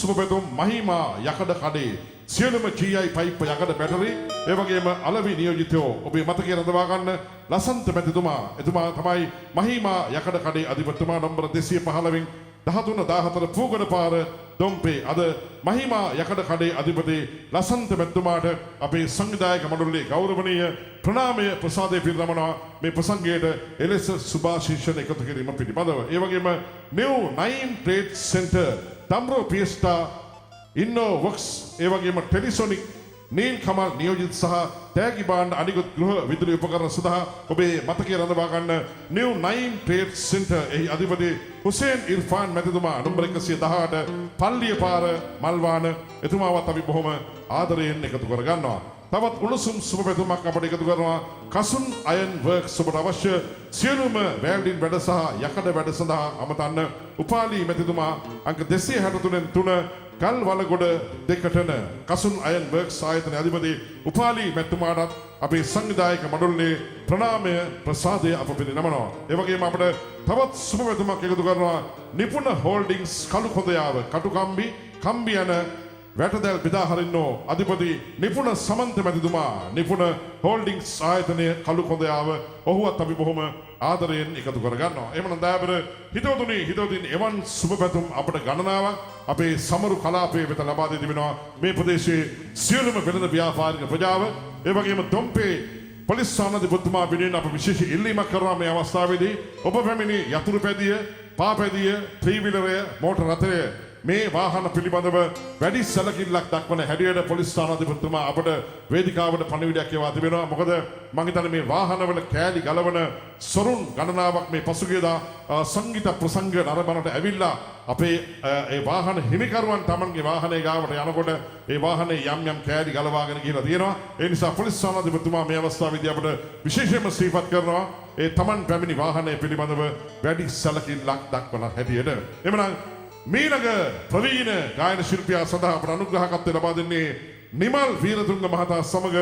සුබපැතුම් මහිමා යකඩ කඩේ සියලුම GI පයිප් යකඩ බැටරි ඒ වගේම අලවි නියෝජිතයෝ ඔබේ මතකයේ රඳවා ගන්න ලසන්ත මැතිතුමා එතුමා තමයි මහිමා යකඩ කඩේ අධිපතිතුමා නම්බර 215 13 14 පූගඩ පාර දොම්පේ අද මහිමා යකඩ කඩේ අධිපති ලසන්ත මැතිතුමාට අපේ සංවිධායක මණ්ඩලයේ ගෞරවනීය ප්‍රණාමය ප්‍රසාදය පිරිනමනවා මේ ප්‍රසංගයට එලෙස සුභාශිර්ෂණ එකතු කිරීම පිළිබඳව ඒ වගේම New 9 Trade Center Tamro Fiesta Innoworks ඒ වගේම ටෙලිසොනික් නීල් කමල් නියෝජිත සහ තෑගි භාණ්ඩ අනිකුත් ගෘහ විදුලි උපකරණ සඳහා ඔබේ මතකයේ රඳවා ගන්න New 9 Trade Center එහි අධිපති හුසේන් ඉර්ෆාන් මැතිතුමා නම්බර 118 පල්ලිය පාර මල්වාන එතුමාවත් අපි බොහොම ආදරයෙන් එකතු කර ගන්නවා. තවත් උණුසුම් සුබපැතුමක් අපට එකතු කරනවා කසුන් අයන් වර්ක්ස් ඔබට අවශ්‍ය සියලුම වැල්ඩින් වැඩ සහ යකඩ වැඩ සඳහා අමතන්න උපාලි මැතිතුමා අංක 263 3 කල් වලගොඩ දෙකටන කසුන් අයන් වර්ක්ස් ආයතන අධිපති උපාලි මැතිතුමාට අපේ සංවිධායක මණ්ඩලයේ ප්‍රණාමය ප්‍රසාදය අප පිරිනමනවා. ඒ වගේම අපට තවත් සුබපැතුමක් එකතු කරනවා නිපුණ හෝල්ඩින්ග්ස් කළුකොදයාව කටුකම්බි කම්බි යන වැටදැල් බෙදා හරින්නෝ අධිපති නිපුණ සමන්ත මැතිතුමා නිපුණ හෝල්ඩින්ග්ස් ආයතනය කළුකොදයාව ඔහුවත් අපි බොහොම ආදරයෙන් එකතු කර ගන්නවා. එහෙමනම් දයාබර හිතවතුනි එවන් සුබපැතුම් අපට ගණනාවක් අපේ සමරු කලාපයේ වෙත ලබා දී තිබෙනවා. මේ ප්‍රදේශයේ සියලුම වෙළඳ ව්‍යාපාරික ප්‍රජාව ඒ වගේම දොම්පේ පොලිස් ස්ථානාධිපතිතුමා වෙනුවෙන් අප විශේෂ ඉල්ලීමක් කරනවා මේ අවස්ථාවේදී ඔබ පැමිණි යතුරු පැදිය, පා පැදිය, ත්‍රිවිලරය, මෝටර රථය මේ වාහන පිළිබඳව වැඩි සැලකිල්ලක් දක්වන හැටියට පොලිස් ස්ථානාධිපතිතුමා අපට වේදිකාවට පණිවිඩයක් එවා තිබෙනවා. මොකද මම හිතන්නේ මේ වාහනවල කෑලි ගලවන සොරුන් ගණනාවක් මේ පසුගියදා සංගීත ප්‍රසංග නරඹනට ඇවිල්ලා අපේ ඒ වාහන හිමිකරුවන් Tamanගේ වාහනේ ගාවට යනකොට ඒ වාහනේ යම් කෑලි ගලවාගෙන ගිහලා තියෙනවා. ඒ නිසා පොලිස් ස්ථානාධිපතිතුමා මේ අවස්ථාවේදී අපට විශේෂයෙන්ම සිහිපත් කරනවා ඒ Taman පැමිණි වාහනය පිළිබඳව වැඩි සැලකිල්ලක් දක්වන හැටියට. එමනම් මීළඟ ප්‍රවීණ ගායන ශිල්පියා සඳහා අපට අනුග්‍රහකත්වය ලබා දෙන්නේ නිමල් වීරතුංග මහතා සමග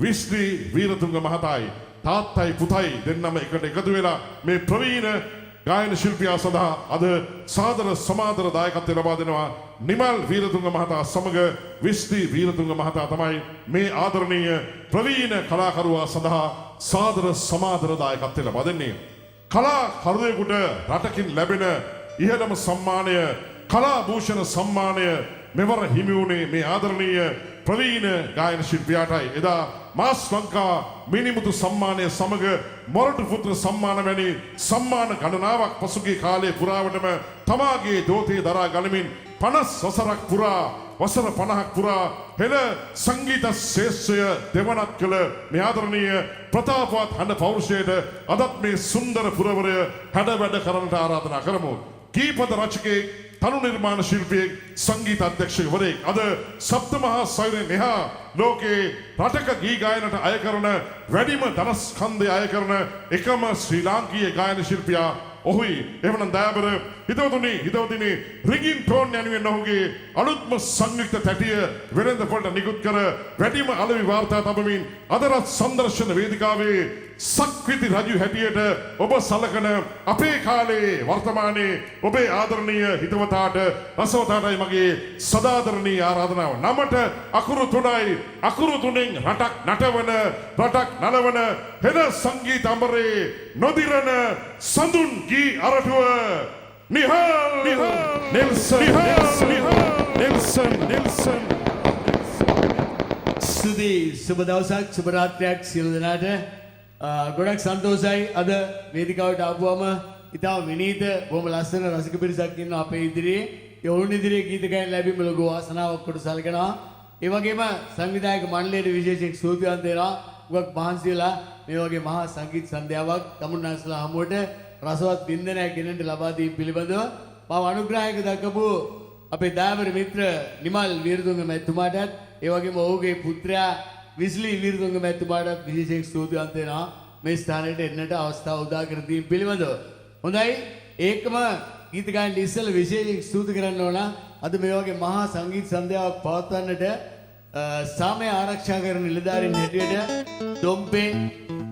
විශ්‍රී වීරතුංග මහතායි තාත්තයි පුතයි දෙන්නම එකට එකතු වෙලා මේ ප්‍රවීණ ගායන ශිල්පියා සඳහා අද සාදර සමාදර දායකත්වය ලබා දෙනවා නිමල් වීරතුංග මහතා සමග විශ්‍රී වීරතුංග මහතා තමයි මේ ආදරණීය ප්‍රවීණ කලාකරුවා සඳහා සාදර සමාදර දායකත්වය ලබා දෙන්නේ. කලාකරුවෙකුට රටකින් ලැබෙන ඉහළම සම්මානය කලා භූෂණ සම්මානය මෙවර හිමි වුණේ මේ ආදරණීය ප්‍රවීණ ගායන ශිල්පියාටයි. එදා මාස් ලංකා මිනිමුතු සම්මානය සමග මොරටු පුත්‍ර සම්මාන වැනි සම්මාන ගණනාවක් පසුගිය කාලයේ පුරාවටම තමාගේ දෝතේ දරා ගනිමින් 50 වසරක් පුරා වසර 50ක් පුරා හෙළ සංගීත ශේෂ්ත්‍රය දෙවනත් කළ මේ ආදරණීය ප්‍රතාපවත් හඬ පෞරුෂයට අදත් මේ සුන්දර පුරවරය හැඩ වැඩ කරන්නට ආරාධනා කරමු. ගීපද රචකයෙක්, තනු නිර්මාණ ශිල්පියෙක්, සංගීත අධ්‍යක්ෂකවරයෙක් අද සප්තමහා සයුරෙන් එහා ලෝකේ රටක ගී ගායනට අය කරන වැඩිම ධනස්කන්ධය අය කරන එකම ශ්‍රී ලාංකීය ගායන ශිල්පියා ඔහුයි. එහෙමනම් දයාබර හිතවතුනි රිගින් ටෝන් යනුවෙන් ඔහුගේ අලුත්ම සංයුක්ත තැටිය වෙළඳපොළට නිකුත් කර වැඩිම අලෙවි වාර්තා තබමින් අදරත් සංදර්ශන වේදිකාවේ සක්විති රජු හැටියට ඔබ සලකන අපේ කාලේ වර්තමානයේ ඔබේ ආදරණීය හිතවතාට රසවතාටයි මගේ සදාදරණීය ආරාධනාව. නමට අකුරු 3යි අකුරු 3න් රටක් නටවන රටක් නලවන හෙළ සංගීත අමරේ නොදිරන සඳුන් ගී අරටුව නිහල් නෙල්සන් ස්තුතියි. සුබ දවසක් සුබ රාත්‍රියක් සියලු දෙනාට. ගොඩක් සන්තෝෂයි අද වේදිකාවට ආපුවම ඉතාම විනීත බොහොම ලස්සන රසික පිරිසක් ඉන්නවා අපේ ඉදිරියේ. ඒ වුන් ඉදිරියේ ගීත ගායන ලැබීම ලොකු වාසනාවක් කොට සැලකනවා. ඒ වගේම සංවිධායක මණ්ඩලයට විශේෂයෙන් ස්තුතිවන්ත වෙනවා. උගක් මහන්සි වෙලා මේ වගේ මහා සංගීත සන්ධ්‍යාවක් තමුන්නාස්ලා හමුවට රසවත් වින්දනයක් ගෙනට ලබා දීම පිළිබඳව මම අනුග්‍රහයක දක්වපු අපේ දායවර මිත්‍ර නිමල් වීරතුංග මැතිතුමාටත් ඒ වගේම ඔහුගේ පුත්‍රයා විශ්ලී වීරතුංග මැතිතුමාටත් විශේෂයෙන් ස්තුතිවන්ත වෙනවා මේ ස්ථානයට එන්නට අවස්ථාව උදා කර දීම පිළිබඳව. හොඳයි ඒකම ගීත ගායන ඉස්සෙල්ලා විශේෂයෙන් ස්තුති කරන්න ඕන අද මේ වගේ මහා සංගීත සන්ධ්‍යාවක් පවත්වන්නට සාමය ආරක්ෂා කරන නිලධාරීන් හැටියට දොම්පේ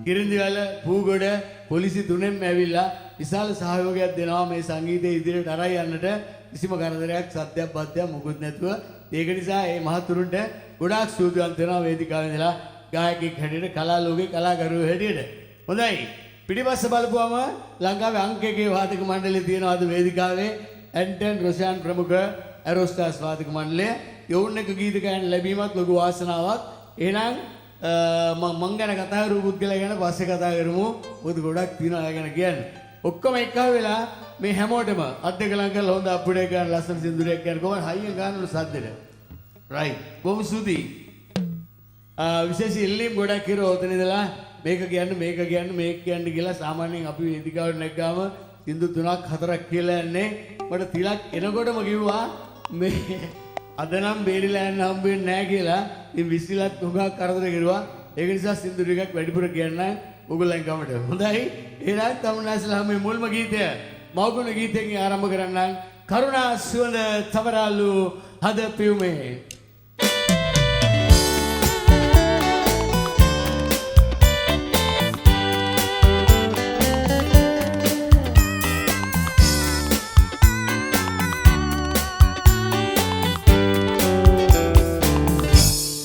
කිරින්දිවැල පූගොඩ පොලිසිය තුනෙන්ම ඇවිල්ලා විශාල සහයෝගයක් දෙනවා මේ සංගීතය ඉදිරියට අරයි යන්නට. කිසිම කරදරයක් සත්‍යයක් පත්‍යක් මුකුත් නැතුව ඒක නිසා මේ මහතුරුන්ට ගොඩාක් ස්තුතිවන්ත වෙනවා වේදිකාවේ ඉඳලා ගායකයෙක් හැටියට කලා ලෝකේ කලාකරුවෝ හැටියට. හොඳයි. පිටිපස්ස බලපුවම ලංකාවේ අංක එකේ වාදක මණ්ඩලය තියෙනවා අද වේදිකාවේ ඇන්ටන් රොෂාන් ප්‍රමුඛ ඇරෝස්ටාස් වාදක මණ්ඩලය. යොවුන් එක ගීත ගායන ලැබීමත් ලොකු වාසනාවක්. එහෙනම් මම ගැන කතා කරු පුද්ගලයා ගැන පස්සේ කතා කරමු. මොකද ගොඩක් තියෙනවා ඒ ගැන කියන්න. ඔක්කොම එකව වෙලා මේ හැමෝටම අත් දෙක ලං කරලා හොඳ අප්ඩේට් ගන්න ලස්සන සින්දුරයක් ගන්න කොහොමද හයියෙන් ගන්නවලු සද්දෙට. රයිට්. බොහොම ස්තුතියි. විශේෂ ඉල්ලීම් ගොඩක් කරලා ඔතන ඉඳලා මේක කියන්න කියලා සාමාන්‍යයෙන් අපි වේදිකාවට නැග්ගාම සින්දු 3ක් 4ක් කියලා යන්නේ. මට තිලක් එනකොටම කිව්වා මේ අද නම් බේරිලා යන්න හම්බ වෙන්නේ නැහැ කියලා. ඉතින් විශ්ලත් උගක් කරදර කෙරුවා. ඒක නිසා සින්දු ටිකක් වැඩිපුර කියන්න ඕගොල්ලන් ගමට. හොඳයි. එහෙනම් තමුන්නාස්ලා මේ මුල්ම ගීතය මෞගුණ ගීතයෙන් ආරම්භ කරන්නම්. කරුණා සුවඳ තවරාලු හද පියුමේ.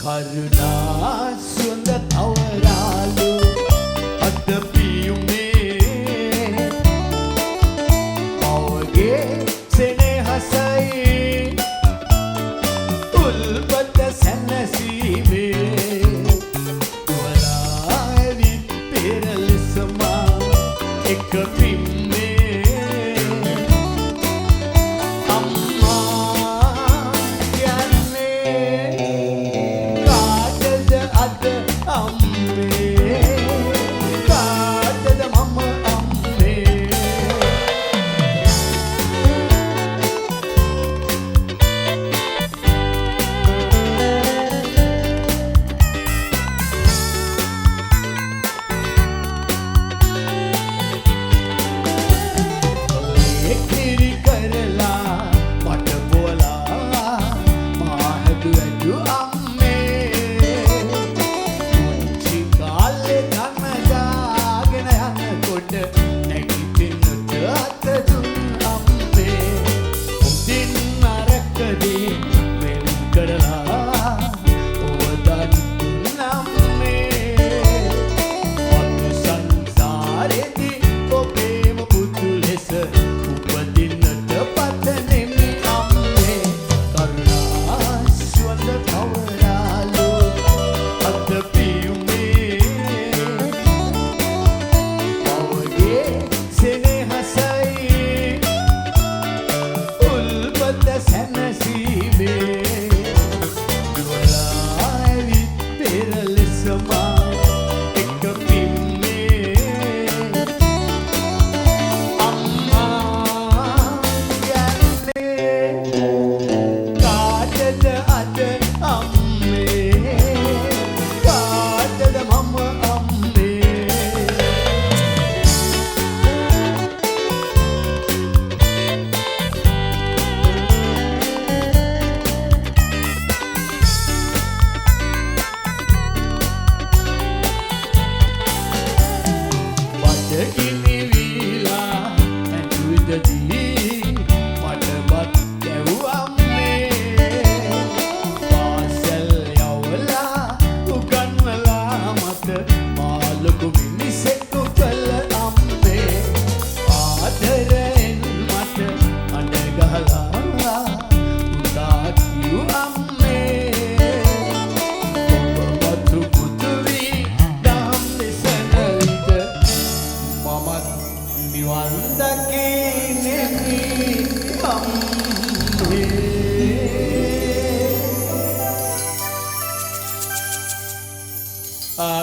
කරුණා සුවඳ තවරාලු අද පියුමේ මවගේ සෙනෙහසයි උල්පත සැනසීමේ දුවලාවි පෙරලෙසමා එක පිම්මේ අම්මා යන්නේ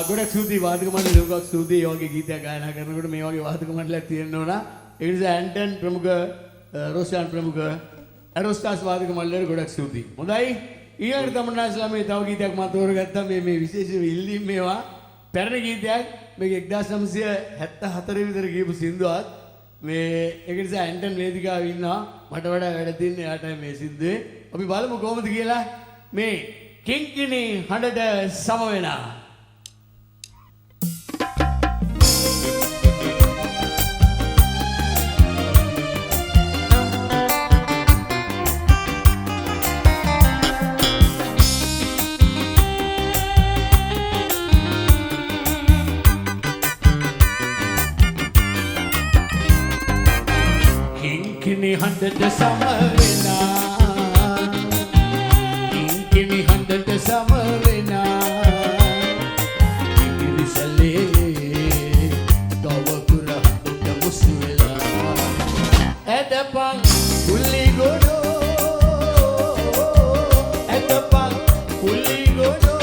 ගොඩක් ස්තුතියි වාදක මණ්ඩලය ලෝකක් ස්තුතියි මේ වගේ ගීතයක් ගායනා කරනකොට මේ වගේ වාදක මණ්ඩලයක් තියෙන්න ඕන. ඒ නිසා ඇන්ටන් ප්‍රමුඛ රොෂාන් ප්‍රමුඛ ඇරෝස්ටාස් වාදක මණ්ඩලයට ගොඩක් ස්තුතියි. හොඳයි. ඊළඟට තමුන්නාස්ලා මේ තව ගීතයක් මම තෝරගත්තා මේ විශේෂ ඉල්ලීම් මේවා. පැරණි ගීතයක් මේක 1974 විතර ගියපු සින්දුවක්. මේ ඒක නිසා ඇන්ටන් වේදිකාවේ ඉන්නවා. මට වඩා වැඩ තියන්නේ යාටයි මේ සින්දුවේ. අපි බලමු කොහොමද කියලා. මේ කිංකිණි හඬට සම වෙනා හඬට සම වෙනා කිංකිණි හඬට සම වෙනා ඉංග්‍රීසලේ ගවකුර හඬට මුසු වෙලා ඇදපන් කුලි ගොඩෝ ඇදපන් කුලි ගොඩෝ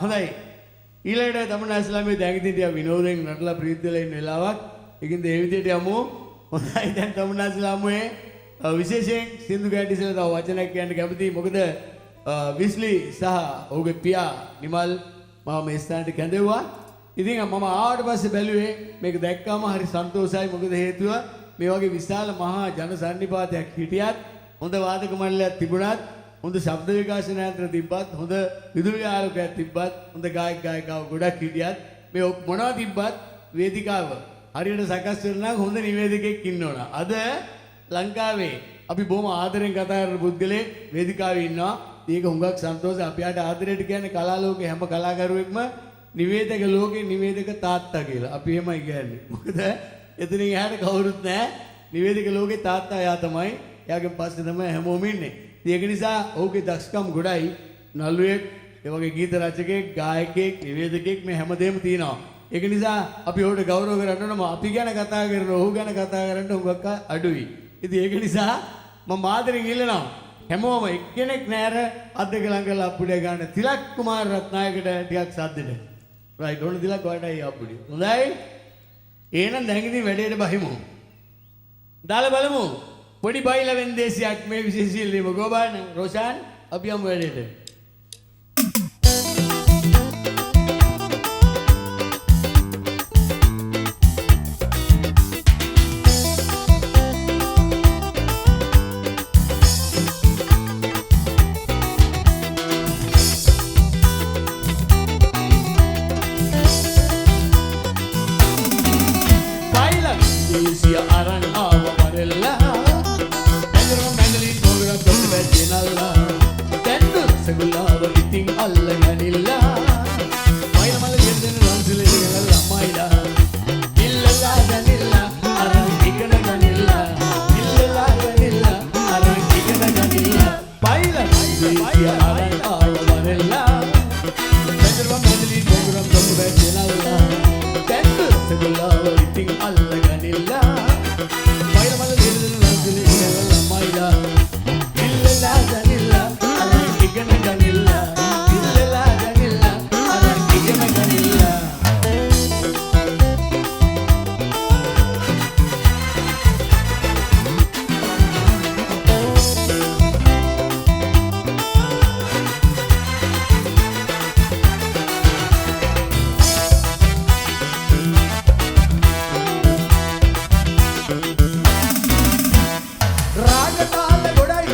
හොඳයි ඊළඟට තමන් ඇස්ලාමේ දැන් ඉතින් ටික විනෝදයෙන් නටලා ප්‍රීත් වෙලා ඉන්න වෙලාවක් ඒකින්ද ඒ විදිහට යමු හොඳයි දැන් තමන් ඇස්ලාමේ විශේෂයෙන් සින්දු ගැට ඉස්සෙල්ලා තව වචනයක් කියන්න කැමතියි මොකද විස්ලි සහ ඔහුගේ පියා නිමල් මම මේ ස්ථානට කැඳෙව්වා ඉතින් මම ආවට පස්සේ බැලුවේ මේක දැක්කම හරි සන්තෝෂයි මොකද හේතුව මේ වගේ විශාල මහා ජන සන්නිපාතයක් හිටියත් හොඳ වාදක මණ්ඩලයක් තිබුණත් හොඳ ශබ්ද විකාශන යන්ත්‍ර තිබ්බත් හොඳ විදුලි ආලෝකයක් තිබ්බත් හොඳ ගායක ගායිකාව ගොඩක් හිටියත් මේ මොනවා තිබ්බත් වේදිකාව හරියට සකස් වෙලා හොඳ නිවේදකයෙක් ඉන්න ඕන. අද ලංකාවේ අපි බොහොම ආදරෙන් කතා කරන පුද්ගලෙක් වේදිකාවේ ඉන්නවා. ඒක හුඟක් සන්තෝෂයි. අපි ආට ආදරයට කියන්නේ කලා ලෝකේ හැම කලාකරුවෙක්ම නිවේදක ලෝකේ නිවේදක තාත්තා කියලා. අපි එහෙමයි කියන්නේ. මොකද එතනින් එහාට කවුරුත් නැහැ. නිවේදක ලෝකේ තාත්තා එයා තමයි. එයාගෙන් පස්සේ තමයි හැමෝම ඉන්නේ. ඒක නිසා ඔහුගේ දක්ෂකම් ගොඩයි නළුවෙක් ඒ වගේ ගීත රචකයෙක් ගායකයෙක් නිවේදකයෙක් මේ හැමදේම තියෙනවා ඒක නිසා අපි ඔහුට ගෞරව කරන්න ඕන අපි ගැන කතා කරන ඔහු ගැන කතා කරන්න උගක් අඩුයි ඉතින් ඒක නිසා මම ආදරෙන් ඉල්ලනවා හැමෝම එක්කෙනෙක් නෑර අද්දක ළඟ කරලා අප්පුඩිය ගන්න තිලක් කුමාර රත්නායකට ටිකක් සද්දෙට රයිට් ඕන තිලක් ඔයාටයි අප්පුඩිය හොඳයි එහෙනම් දැන් ඉතින් වැඩේට බහිමු දාලා බලමු පොඩි බයිලා වෙන්දේසියක් මේ විශේෂීල්ලීම ගෝබාන රෝෂාන් අපි යමු වැඩේට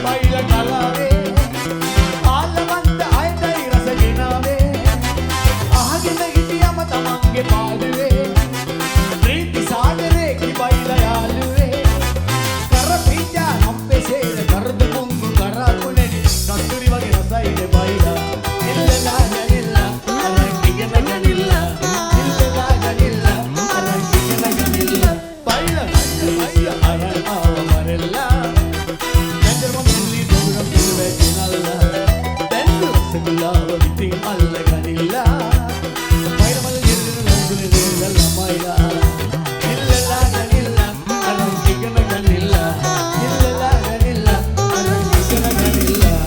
බයිල කලාවේ ආලවන්ත අයටයි රස ගෙනාවේ අහගෙන හිටියම තමන්ගේ පාළුවේ ප්‍රීති සාගරේ කිබයිල යාළුවේ කරපිටා හම්පෙසේර කරද මුංගු කරපුනේ කස්තුරි වගේ රසයිනේ බයිලා ඉල්ලලා ගනිල්ලා අර කිගෙන ගනිල්ලා ඉල්ලලා ගනිල්ලා අර කිගෙන ගනිල්ලා බයිලා බයිලා අර ආව මරෙල්ලා දැන්දරම මිලි දුරම් දුවේ දිනල්ලා දැන්දු සගලාව විතින් අල්ල ගනිල්ලා බයිලා මල ඉල්ලන ලංගුනේ දෙල්ලා මයිලා ඉල්ලලා ගනිල්ලා අර කිගෙන ගනිල්ලා ඉල්ලලා ගනිල්ලා අර කිගෙන ගනිල්ලා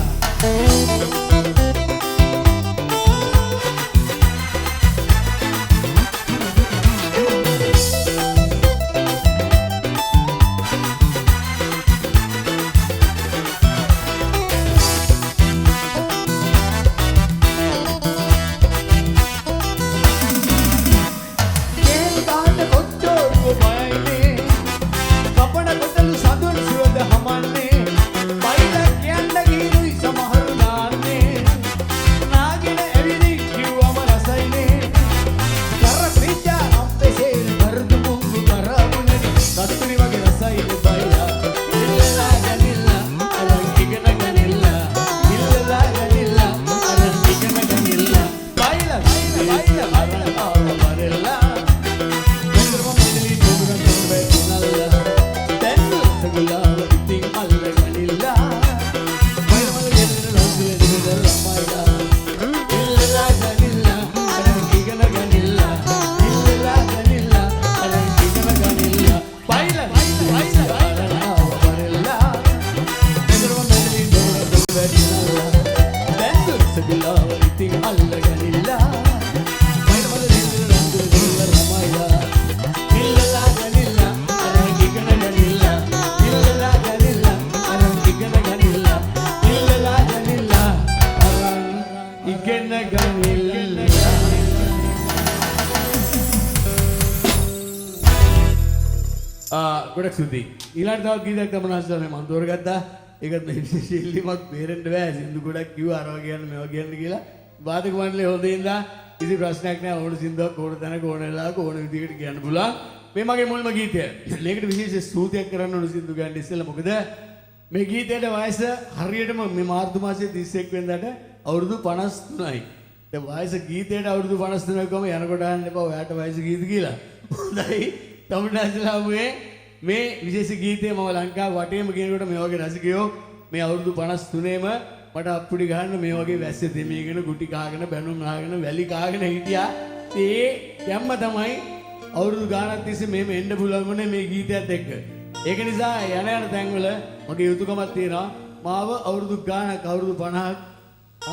කේල් කාට කොට්ටෝරුව බයයිනේ කපන කොටලු සඳුන් සුවඳ හමන්නේ බයිලා කියන්න ගිනුයි සමහරු නාන්නේ නාගෙන ඇවිදි කිව්වම රසයිනේ කරපිටා අප්පෙසේ වර්ධ මුංගු කරපුනේ කස්තුරි වගේ රසයිනේ බයිලා ඉල්ලලා ගනිල්ලා අර කිගෙන ගනිල්ලා ඉල්ලලා ගනිල්ලා අර කිගෙන ගනිල්ලා බයිලා බයිලා බයිලා ආව මරෙල්ලා දැන්දරම මිලි දුරම් දුවේ දිනල්ලා දැන්දු සගලාව ඉතින් අල්ල ගනිල්ලා බයිලා මල ගෙදර ලංගුවේ දිනල්ලා මයිලා ඉල්ලලා ගනිල්ලා අර කිගෙන ගනිල්ලා ඉල්ලලා ගනිල්ලා අර කිගෙන ගනිල්ලා බයිලා බයිලා ආව මරෙල්ලා දැන්දරම මිලි දුරම් දුවේ දිනල්ලා දැන්දු සගලාව ඉතින් අල්ල ගනිල්ලා බයිලා මල ගෙදර ලංගුවේ දිනල්ලා මයිලා ඉල්ලලා ගනිල්ලා අර කිගෙන ගනිල්ලා ඉල්ලලා ගනිල්ලා අර කිගෙන ගනිල්ලා ඉල්ලලා ගනිල්ලා අර ඉගෙන ගනිල්ලා ගොඩක් ස්තුතියි. ඊළඟ තවත් ගීතයක් තමයි හස්සන්නේ මම තෝරගත්තා. ඒකත් මේ ශිල්ලිමක් බේරෙන්න බෑ. සින්දු ගොඩක් කිව්වා අරවා කියන්න මේවා කියන්න කියලා. වාදක මණ්ඩලයේ හොදින්දා කිසි ප්‍රශ්නයක් නෑ. ඕන සින්දුවක් ඕන තැනක ඕන වෙලාවක ඕන විදිහකට කියන්න පුළුවන්. මේ මගේ මුල්ම ගීතය. මේකට විශේෂ ස්තුතියක් කරන්න ඕන සින්දු ගන්න ඉස්සෙල්ලා මොකද මේ ගීතයේ වයස හරියටම මේ මාර්තු මාසයේ 31 වෙනිදාට අවුරුදු 53යි. දැන් වයස ගීතයට අවුරුදු 53 කම යනකොට අහන්න එපා ඔයාට වයස කීයද කියලා. හොඳයි. තමුන්නාස්ලාමුවේ මේ විශේෂ ගීතය මම ලංකාව වටේම කියනකොට මේ වගේ රසිකයෝ මේ අවුරුදු 53ෙම මට අප්පුඩි ගහන්න මේ වගේ වැස්ස දෙමියගෙන ගුටි කාගෙන බැනුම් නාගෙන වැලි කාගෙන හිටියා. ඒ යම්ම තමයි අවුරුදු ගානක් තිස්සේ මේම එන්න පුළුවන් වුණේ මේ ගීතයත් එක්ක. ඒක නිසා යන යන තැන්වල මගේ යුතුයකමක් තියෙනවා. මාව අවුරුදු ගානක් අවුරුදු 50ක්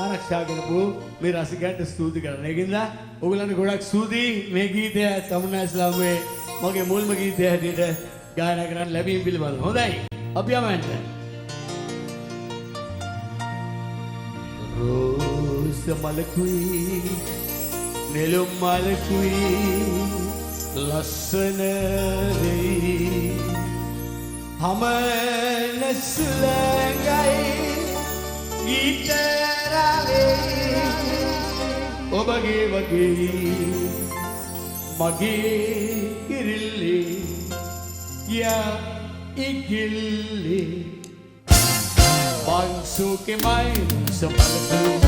ආරක්ෂා කරපු මේ රසිකයන්ට ස්තුති කරන්න. ඒකින්ද ඔයගලන්ට ගොඩක් ස්තුතියි මේ ගීතය තමුන්නාස්ලාමුවේ මගේ මුල්ම ගීතය හැටියට ගායනා කරන්න ලැබීම පිළිබඳව. හොඳයි. අපි යමු. රෝස මලකුයි නෙළුම් මලකුයි ලස්සන දෙයි හම නැසලඟයි ගීතරාවේ ඔබගේ වගේ මගේ කිරිල්ලේ යා ඉකිල්ලේ Pansu ke main semalam